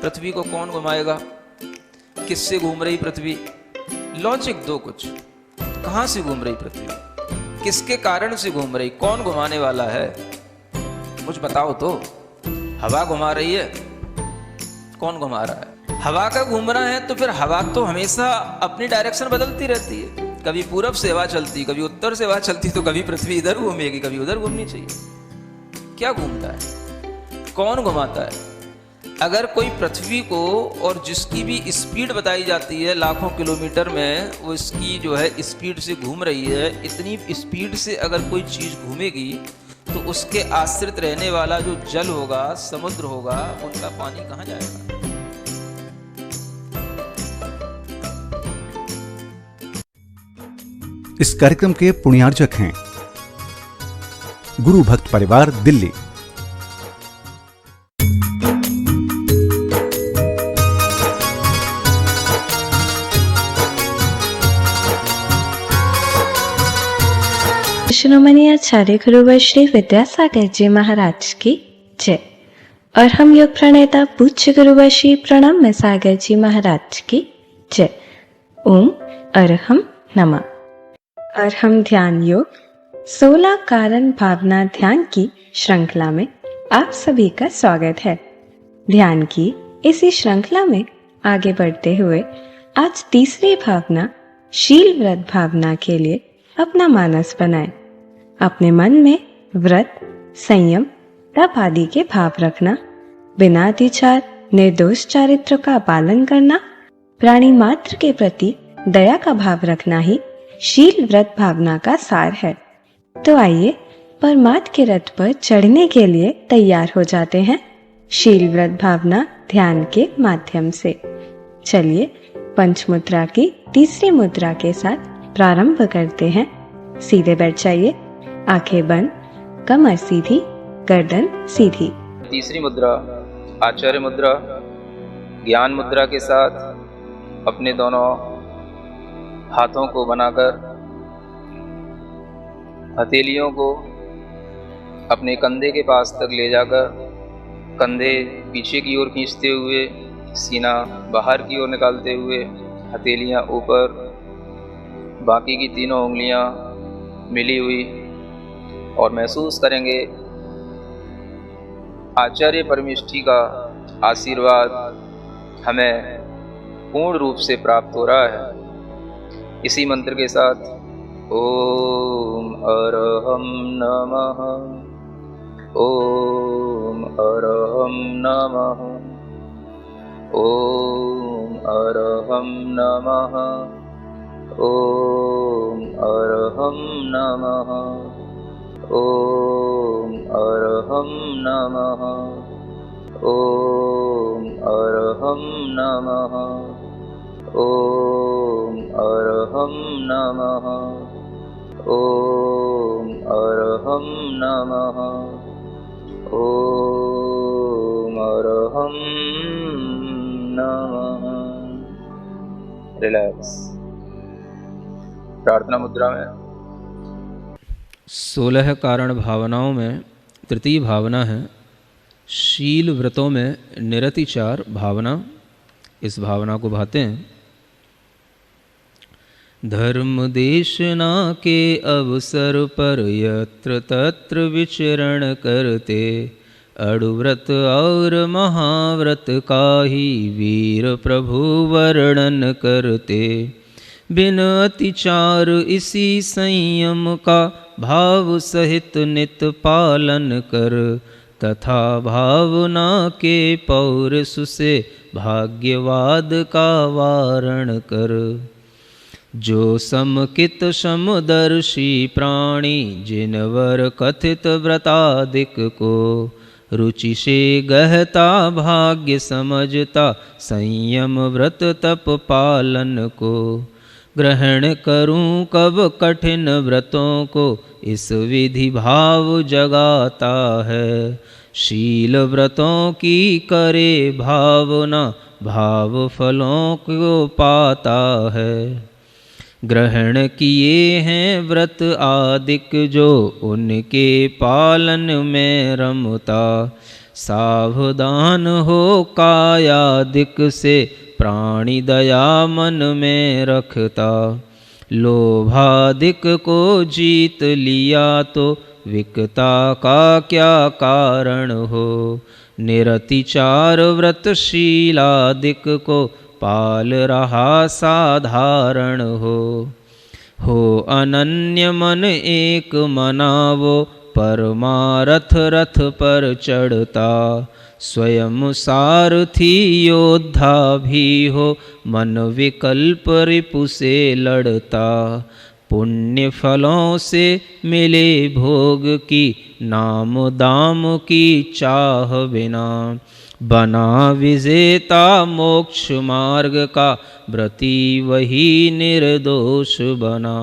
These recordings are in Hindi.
पृथ्वी को कौन घुमाएगा, किससे घूम रही पृथ्वी, लॉजिक दो कुछ। कहां से घूम रही पृथ्वी, किसके कारण से घूम रही, कौन घुमाने वाला है, कुछ बताओ तो। हवा घुमा रही है, कौन घुमा रहा है, हवा का घूमना है तो फिर हवा तो हमेशा अपनी डायरेक्शन बदलती रहती है, कभी पूरब से हवा चलती, कभी उत्तर से हवा चलती, तो कभी पृथ्वी इधर घूमेगी, कभी उधर घूमनी चाहिए। क्या घूमता है, कौन घुमाता है। अगर कोई पृथ्वी को, और जिसकी भी स्पीड बताई जाती है लाखों किलोमीटर में, वो इसकी जो है स्पीड से घूम रही है, इतनी स्पीड से अगर कोई चीज़ घूमेगी तो उसके आश्रित रहने वाला जो जल होगा, समुद्र होगा, उनका पानी कहाँ जाएगा। इस कार्यक्रम के पुण्यार्जक हैं गुरु भक्त परिवार, दिल्ली। शिरोमणि आचार्य गुरुवर श्री विद्यासागर जी महाराज की जय। और हम योग प्रणेता पूज्य गुरुवर श्री प्रणम्य सागर जी महाराज की जय। ओम अरहम नमः। और हम ध्यान योग 16 कारण भावना ध्यान की श्रृंखला में आप सभी का स्वागत है। ध्यान की इसी श्रृंखला में आगे बढ़ते हुए आज तीसरी भावना शील व्रत भावना के लिए अपना मानस बनाएं। अपने मन में व्रत, संयम, तप आदि के भाव रखना, बिना अतिचार, निर्दोष चारित्र का पालन करना, प्राणी मात्र के प्रति दया का भाव रखना ही शील व्रत भावना का सार है। तो आइए परमात्मा के रथ पर चढ़ने के लिए तैयार हो जाते हैं शील व्रत भावना ध्यान के माध्यम से। चलिए पंचमुद्रा की तीसरी मुद्रा के साथ प्रारंभ करते हैं। सीधे बैठ जाइए, आंखें बंद, कमर सीधी, गर्दन सीधी। तीसरी मुद्रा आचार्य मुद्रा, ज्ञान मुद्रा के साथ अपने दोनों हाथों को बनाकर हथेलियों को अपने कंधे के पास तक ले जाकर कंधे पीछे की ओर खींचते हुए, सीना बाहर की ओर निकालते हुए, हथेलियां ऊपर, बाकी की तीनों उंगलियां मिली हुई, और महसूस करेंगे आचार्य परमेष्ठी का आशीर्वाद हमें पूर्ण रूप से प्राप्त हो रहा है। इसी मंत्र के साथ ओम अरहम नमः, ओम अरहम नमः, ओम अरहम नमः, ओम अरहम नमः, ओम अरहम नमः, ओम अरहम नमः, ओम अरहम नमः, ओम अरहम नमः, ओम अरहम नमः। रिलैक्स। प्रार्थना मुद्रा में 16 कारण भावनाओं में तृतीय भावना है शील व्रतों में निरतिचार भावना। इस भावना को भाते हैं। धर्म देशना के अवसर पर यत्र तत्र विचरण करते, अड़ुव्रत और महाव्रत का ही वीर प्रभु वर्णन करते। बिन अतिचार इसी संयम का भाव सहित नित पालन कर, तथा भावना के पौरुष से भाग्यवाद का वारण कर। जो समकित समदर्शी प्राणी जिनवर कथित व्रतादिक को, रुचि से गहता भाग्य समझता संयम व्रत तप पालन को। ग्रहण करूं कब कठिन व्रतों को, इस विधि भाव जगाता है। शील व्रतों की करे भावना, भाव फलों को पाता है। ग्रहण किए हैं व्रत आदिक जो, उनके पालन में रमता। सावधान हो कायादिक से प्राणी दया मन में रखता। लोभादिक को जीत लिया तो विकता का क्या कारण हो। निरतिचार व्रतशीलादिक को पाल रहा साधारण हो अनन्य मन एक मनावो परमारथ रथ पर चढ़ता। स्वयं सारथी योद्धा भी हो मन विकल्प रिपु से लड़ता। पुण्य फलों से मिले भोग की नाम दाम की चाह बिना। बना विजेता मोक्ष मार्ग का व्रती वही निर्दोष बना।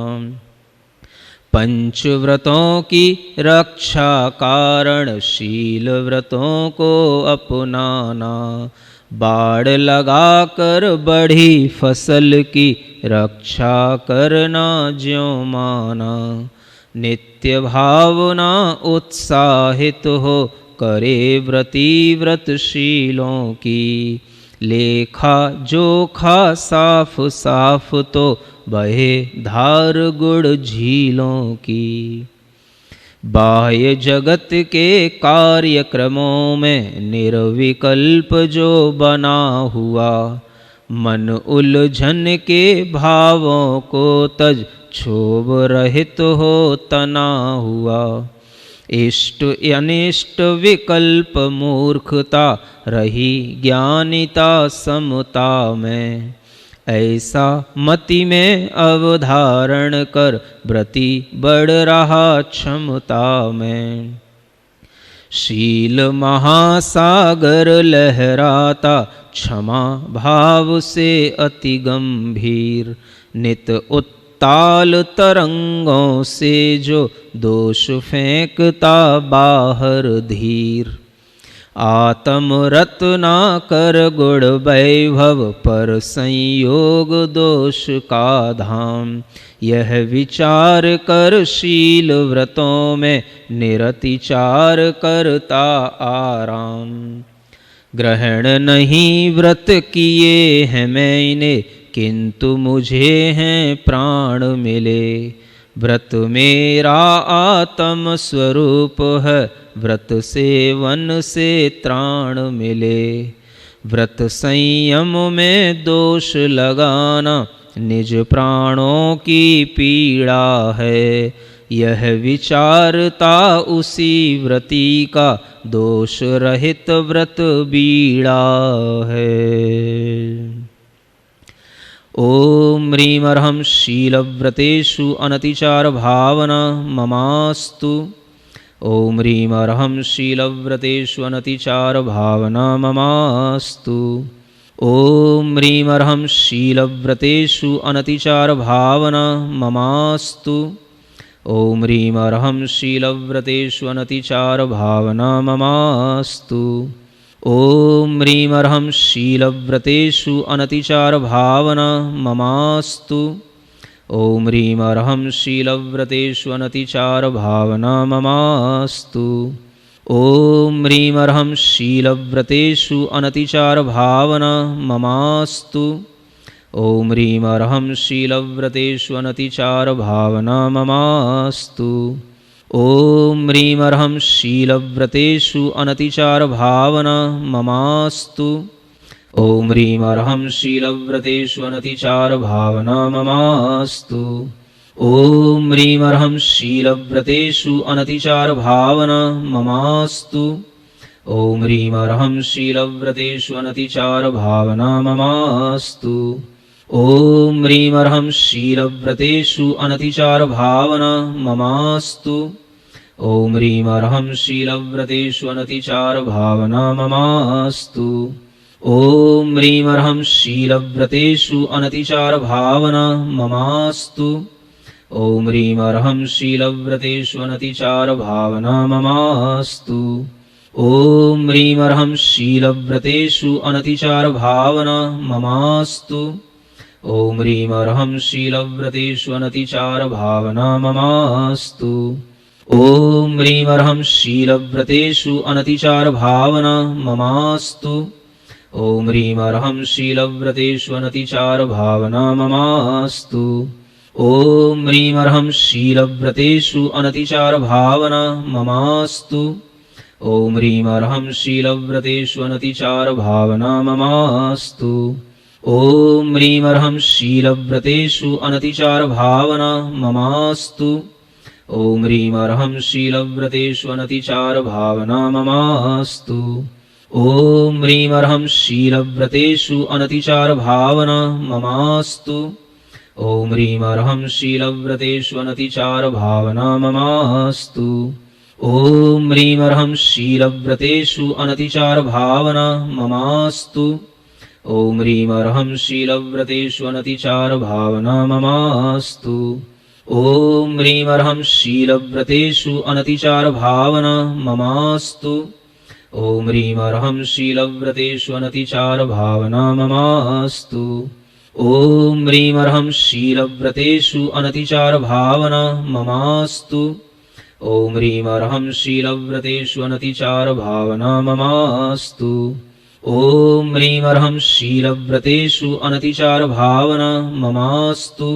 पंचव्रतों की रक्षा कारण शील व्रतों को अपनाना। बाड़ लगा कर बढ़ी फसल की रक्षा करना ज्यों माना। नित्य भावना उत्साहित हो करे व्रती व्रतशीलों की। लेखा जोखा साफ साफ तो बहे धार गुड़ झीलों की। बाह्य जगत के कार्यक्रमों में निर्विकल्प जो बना हुआ। मन उलझन के भावों को तज क्षोभ रहित हो तना हुआ। इष्ट अनिष्ट विकल्प मूर्खता रही ज्ञानिता समता में। ऐसा मति में अवधारण कर व्रती बढ़ रहा क्षमता में। शील महासागर लहराता क्षमा भाव से अति गंभीर। नित उत्ताल तरंगों से जो दोष फेंकता बाहर धीर। आत्म रत्ना कर गुण वैभव पर संयोग दोष का धाम। यह विचार कर शील व्रतों में निरतिचार करता आराम। ग्रहण नहीं व्रत किए हैं मैंने किंतु मुझे हैं प्राण मिले। व्रत मेरा आत्म स्वरूप है व्रत सेवन से त्राण मिले। व्रत संयम में दोष लगाना निज प्राणों की पीड़ा है। यह विचारता उसी व्रती का दोष रहित व्रत बीड़ा है। ओम ह्रीं अर्हं शीलव्रतेषु अनतिचार भावना ममास्तु। ओम ह्रीं अर्हं शीलव्रतेषु अनतिचार भावना ममास्तु। ओम ह्रीं अर्हं शीलव्रतेषु अनतिचार भावना ममास्तु। ओम ह्रीं अर्हं शीलव्रतेषु अनतिचार भावना ममास्तु। ओम ह्रीं अर्हं शीलव्रतेषु अनतिचार भावना ममास्तु। ओम ह्रीं अर्हं शीलव्रतेषु अनतिचार भावना ममास्तु। ओम ह्रीं अर्हं शीलव्रतेषु अनतिचार भावना ममास्तु। ओम ह्रीं अर्हं शीलव्रतेषु अनतिचार भावना ममास्तु। ओम ह्रीं अर्हं शीलव्रतेषु अनतिचार भावना ममास्तु। ओम ह्रीं अर्हं शीलव्रतेषु अनतिचार भावना ममास्तु। ओम ह्रीं अर्हं शीलव्रतेषु अनतिचार भावना ममास्तु। ओम ह्रीं अर्हं शीलव्रतेषु अनतिचार भावना ममास्तु। ओम ह्रीं अर्हं शीलव्रतेषु अनतिचार भावना ममास्तु। ओम ह्रीं अर्हं शीलव्रतेषु अनतिचार भावना ममास्तु। ओम ह्रीं अर्हं शीलव्रतेषु अनतिचार भावना ममास्तु। ओम ह्रीं अर्हं शीलव्रतेषु अनतिचार भावना ममास्तु। ओम ह्रीं अर्हं शीलव्रतेषु अनतिचार भावना ममास्तु। ओम ह्रीं अर्हं शीलव्रतेषु अनतिचार भावना ममास्तु। ॐ ह्रीमर्हं शीलव्रतेषु अनतिचारभावना ममास्तु। ॐ ह्रीमर्हं शीलव्रतेषु अनतिचारभावना ममास्तु। ॐ ह्रीमर्हं शीलव्रतेषु अनतिचारभावना ममास्तु। ॐ ह्रीमर्हं शीलव्रतेषु अनतिचारभावना ममास्तु। ॐ ह्रीमर्हं शीलव्रतेषु अनतिचारभावना ममास्तु। ॐ ह्रीमर्हं शीलव्रतेषु अनतिचारभावना ममास्तु। ॐ ह्रीमर्हं शीलव्रतेषु अनतिचारभावना ममास्तु। ॐ ह्रीमर्हं शीलव्रतेषु अनतिचारभावना ममास्तु। ॐ ह्रीमर्हं शीलव्रतेषु अनतिचारभावना ममास्तु। ॐ ह्रीमर्हं शीलव्रतेषु अनतिचारभावना ममास्तु। ॐ ह्रीमर्हं शीलव्रतेषु अनतिचारभावना ममास्तु। ॐ ह्रीमर्हं शीलव्रतेषु अनतिचारभावना ममास्तु। ॐ ह्रीमर्हं शीलव्रतेषु अनतिचारभावना ममास्तु। ॐ ह्रीमर्हं शीलव्रतेषु अनतिचारभावना ममास्तु। ॐ ह्रीमर्हं शीलव्रतेषु अनतिचारभावना ममास्तु।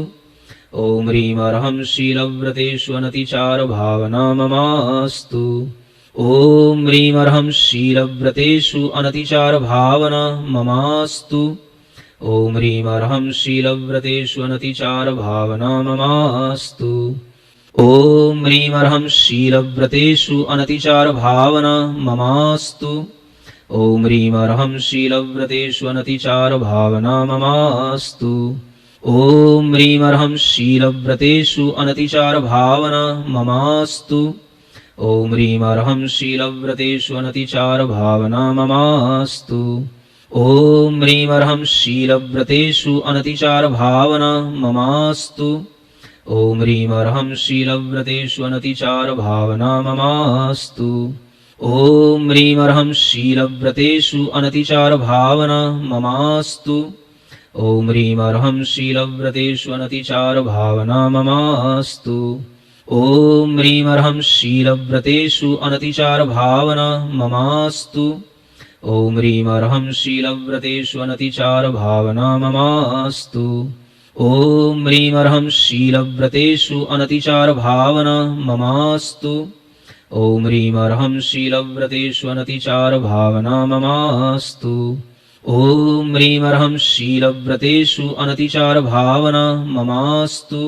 ॐ ह्रीमर्हं शीलव्रतेषु अनतिचारभावना ममास्तु। ॐ ह्रीमर्हं शीलव्रतेषु अनतिचारभावना ममास्तु। ॐ ह्रीमर्हं शीलव्रतेषु अनतिचारभावना ममास्तु। ॐ ह्रीमर्हं शीलव्रतेषु अनतिचारभावना ममास्तु। ॐ ह्रीमर्हं शीलव्रतेषु अनतिचारभावना ममास्तु। ॐ ह्रीमर्हं शीलव्रतेषु अनतिचारभावना ममास्तु। ॐ ह्रीमर्हं शीलव्रतेषु अनतिचारभावना ममास्तु। ॐ ह्रीमर्हं शीलव्रतेषु अनतिचारभावना ममास्तु। ॐ ह्रीमर्हं शीलव्रतेषु अनतिचारभावना ममास्तु। ॐ ह्रीमर्हं शीलव्रतेषु अनतिचारभावना ममास्तु। ॐ ह्रीमर्हं शीलव्रतेषु अनतिचारभावना ममास्तु। ॐ ह्रीमर्हं शीलव्रतेषु अनतिचारभावना ममास्तु। ॐ ह्रीमर्हं शीलव्रतेषु अनतिचारभावना ममास्तु। ॐ ह्रीमर्हं शीलव्रतेषु अनतिचारभावना ममास्तु। ॐ ह्रीमर्हं शीलव्रतेषु अनतिचारभावना ममास्तु। ॐ ह्रीमर्हं शीलव्रतेषु अनतिचारभावना ममास्तु। ॐ ह्रीमर्हं शीलव्रतेषु अनतिचारभावना ममास्तु।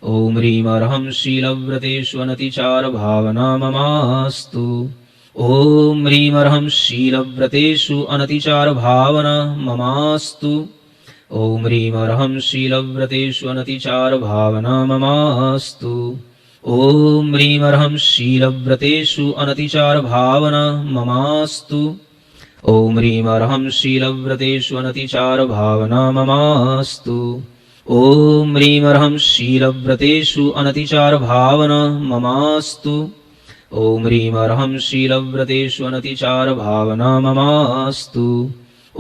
ॐ ह्रीमर्हं शीलव्रतेषु अनतिचारभावना ममास्तु। ॐ ह्रीमर्हं शीलव्रतेषु अनतिचारभावना ममास्तु। ॐ ह्रीमर्हं शीलव्रतेषु अनतिचारभावना ममास्तु। ॐ ह्रीमर्हं शीलव्रतेषु अनतिचारभावना ममास्तु। ॐ ह्रीमर्हं शीलव्रतेषु अनतिचारभावना ममास्तु। ॐ ह्रीमर्हं शीलव्रतेषु अनतिचारभावना ममास्तु। ॐ ह्रीमर्हं शीलव्रतेषु अनतिचारभावना ममास्तु।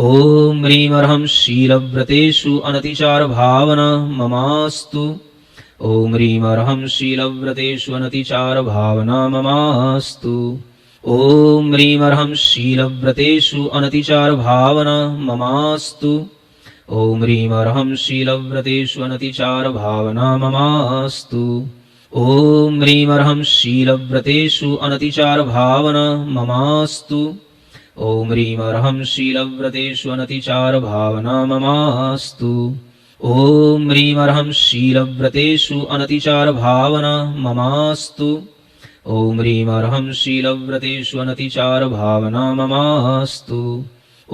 ॐ ह्रीमर्हं शीलव्रतेषु अनतिचारभावना ममास्तु। ॐ ह्रीमर्हं शीलव्रतेषु अनतिचारभावना ममास्तु। ॐ ह्रीमर्हं शीलव्रतेषु अनतिचारभावना ममास्तु। ॐ ह्रीमर्हं शीलव्रतेषु अनतिचारभावना ममास्तु। ॐ ह्रीमर्हं शीलव्रतेषु अनतिचारभावना ममास्तु। ॐ ह्रीमर्हं शीलव्रतेषु अनतिचारभावना ममास्तु। ॐ ह्रीमर्हं शीलव्रतेषु अनतिचारभावना ममास्तु।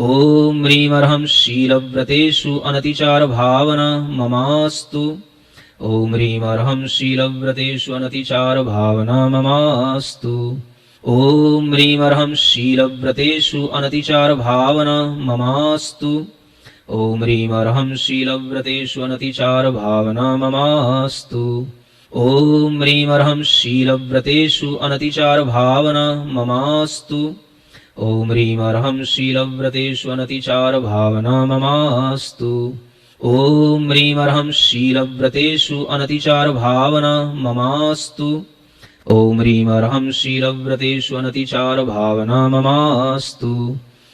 ॐ ह्रीमर्हं शीलव्रतेषु अनतिचारभावना ममास्तु। ॐ ह्रीमर्हं शीलव्रतेषु अनतिचारभावना ममास्तु। ॐ ह्रीमर्हं शीलव्रतेषु अनतिचारभावना ममास्तु। ॐ ह्रीमर्हं शीलव्रतेषु अनतिचारभावना ममास्तु। ॐ ह्रीमर्हं शीलव्रतेषु अनतिचारभावना ममास्तु। ॐ ह्रीमर्हं शीलव्रतेषु अनतिचारभावना ममास्तु। ॐ ह्रीमर्हं शीलव्रतेषु अनतिचारभावना ममास्तु। ॐ ह्रीं अर्हं शीलव्रतेषु अनतिचार भावना ममास्तु।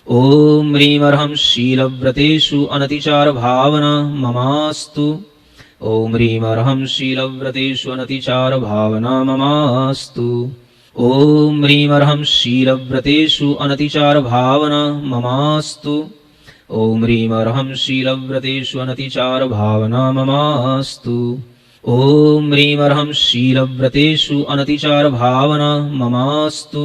ॐ ह्रीं अर्हं शीलव्रतेषु अनतिचार भावना ममास्तु। ॐ ह्रीं अर्हं शीलव्रतेषु अनतिचार भावना ममास्तु। ॐ ह्रीं अर्हं शीलव्रतेषु अनतिचार भावना ममास्तु। ॐ ह्रीं अर्हं शीलव्रतेषु अनतिचार भावना ममास्तु। ॐ ह्रीं अर्हं शीलव्रतेषु अनतिचार भावना ममास्तु।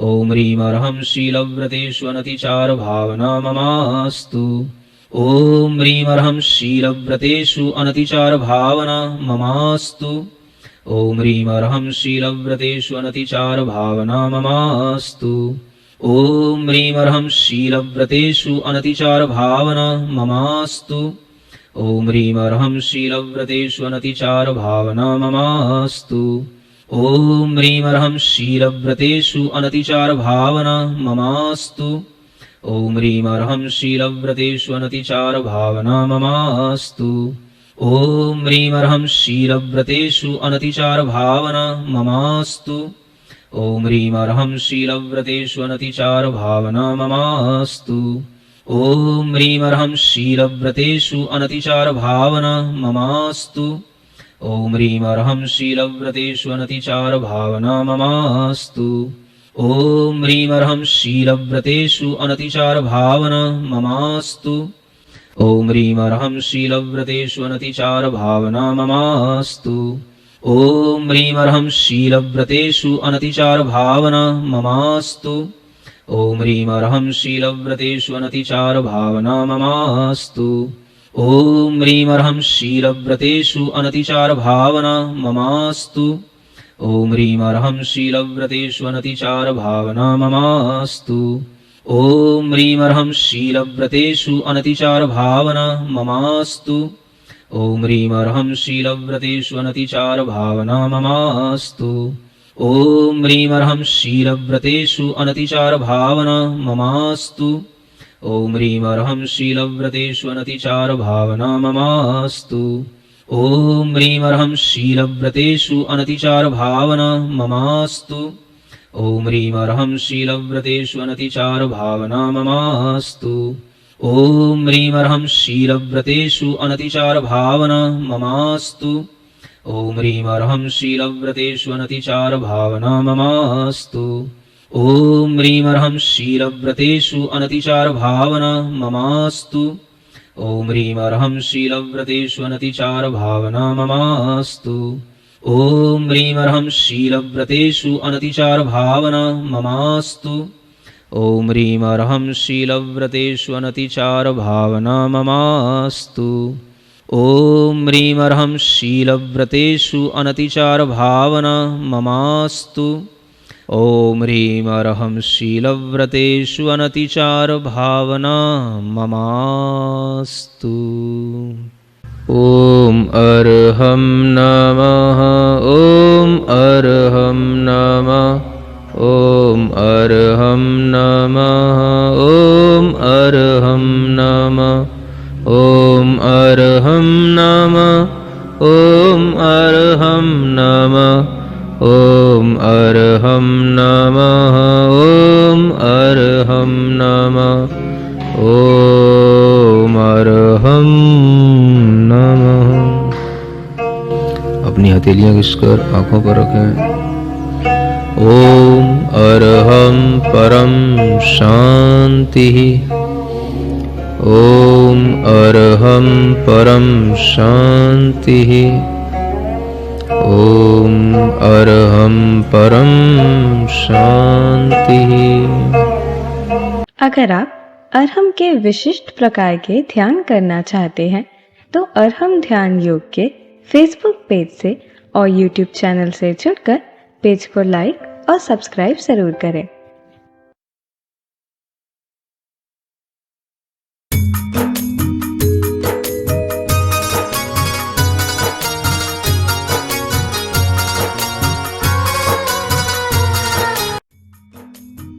ॐ ह्रीं अर्हं शीलव्रतेषु अनतिचार भावना ममास्तु। ॐ ह्रीं अर्हं शीलव्रतेषु अनतिचार भावना ममास्तु। ॐ ह्रीं अर्हं शीलव्रतेषु अनतिचार भावना ममास्तु। ॐ ह्रीं अर्हं शीलव्रतेषु अनतिचार भावना ममास्तु। ॐ ह्रीं अर्हं शीलव्रतेषु अनतिचार भावना ममास्तु। ॐ ह्रीं अर्हं शीलव्रतेषु अनतिचार भावना ममास्तु। ॐ ह्रीं अर्हं शीलव्रतेषु अनतिचार भावना ममास्तु। ॐ ह्रीं अर्हं शीलव्रतेषु अनतिचार भावना ममास्तु। ॐ ह्रीं अर्हं शीलव्रतेषु अनतिचार भावना ममास्तु। ॐ ह्रीं अर्हं शीलव्रतेषु अनतिचार भावना ममास्तु। ॐ ह्रीं अर्हं शीलव्रतेषु अनतिचार भावना ममास्तु। ॐ ह्रीं अर्हं शीलव्रतेषु अनतिचार भावना ममास्तु। ॐ ह्रीं अर्हं शीलव्रतेषु अनतिचार भावना ममास्तु। ॐ ह्रीं अर्हं शीलव्रतेषु अनतिचार भावना ममास्तु। ॐ ह्रीं अर्हं शीलव्रतेषु अनतिचार भावना ममास्तु। ॐ ह्रीं अर्हं शीलव्रतेषु अनतिचार भावना ममास्तु। ॐ ह्रीं अर्हं शीलव्रतेषु अनतिचार भावना ममास्तु। ॐ ह्रीं अर्हं शीलव्रतेषु अनतिचार भावना ममास्तु। ॐ ह्रीं अर्हं शीलव्रतेषु अनतिचार भावना ममास्तु। ॐ ह्रीं अर्हं शीलव्रतेषु अनतिचार भावना ममास्तु। ॐ ह्रीं अर्हं शीलव्रतेषु अनतिचार भावना ममास्तु। ॐ ह्रीं अर्हं शीलव्रतेषु अनतिचार भावना ममास्तु। ॐ ह्रीं अर्हं शीलव्रतेषु अनतिचार भावना ममास्तु। ॐ ह्रीं अर्हं शीलव्रतेषु अनतिचार भावना ममास्तु। ॐ ह्रीं अर्हं शीलव्रतेषु अनतिचार भावना ममास्तु। ॐ ह्रीं अर्हं शीलव्रतेषु अनतिचार भावना ममास्तु। ॐ ह्रीं अर्हं शीलव्रतेषु अनतिचार भावना ममास्तु। ॐ ह्रीं अर्हं शीलव्रतेषु अनतिचार भावना ममास्तु। ॐ ह्रीं अर्हं शीलव्रतेषु अनतिचार भावना ममास्तु। ॐ ह्रीं अर्हं शीलव्रतेषु अनतिचार भावना ममास्तु। ॐ ह्रीं अर्हं शीलव्रतेषु अनतिचार भावना ममास्तु। ॐ अर्हं नमः। ॐ अर्हं नमः। ॐ अर्हं नमः। ॐ अर्हं नमः। ॐ अर्हं नमः। ॐ अर्हं नमः। ॐ अर्हं नमः। ॐ अर्हं नमः। ॐ अर्हं नमः। अपनी हथेलियां घिसकर आंखों पर रखें। ॐ अर्हं परं शान्तिः। ॐ अर्हं परं शान्तिः। ॐ अर्हं परं शान्तिः। अगर आप अर्हम के विशिष्ट प्रकार के ध्यान करना चाहते हैं तो अर्हम ध्यान योग के फेसबुक पेज से और यूट्यूब चैनल से जुड़कर पेज को लाइक और सब्सक्राइब जरूर करें।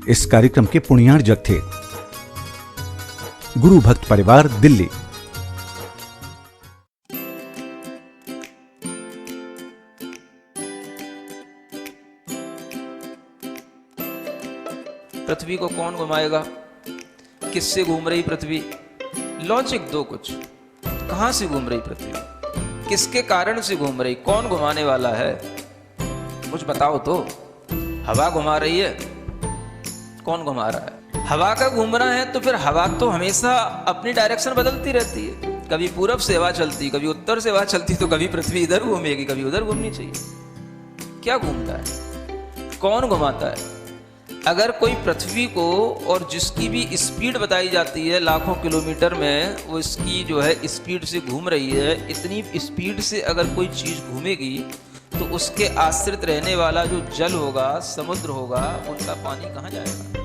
इस कार्यक्रम के पुण्यार्जक थे गुरु भक्त परिवार, दिल्ली। पृथ्वी को कौन घुमाएगा? किससे घूम रही पृथ्वी? लॉजिक दो कुछ। कहां से घूम रही पृथ्वी? किसके कारण से घूम रही? कौन घुमाने वाला है? कुछ बताओ तो। हवा घुमा रही है? कौन घुमा रहा है? हवा का घूमना है तो फिर हवा तो हमेशा अपनी डायरेक्शन बदलती रहती है। कभी पूरब से हवा चलती, कभी उत्तर से हवा चलती, तो कभी पृथ्वी इधर घूमेगी, कभी उधर घूमनी चाहिए। क्या घूमता है? कौन घुमाता है? अगर कोई पृथ्वी को, और जिसकी भी स्पीड बताई जाती है लाखों किलोमीटर में, वो इसकी जो है स्पीड से घूम रही है, इतनी स्पीड से अगर कोई चीज़ घूमेगी तो उसके आश्रित रहने वाला जो जल होगा, समुद्र होगा, उनका पानी कहाँ जाएगा?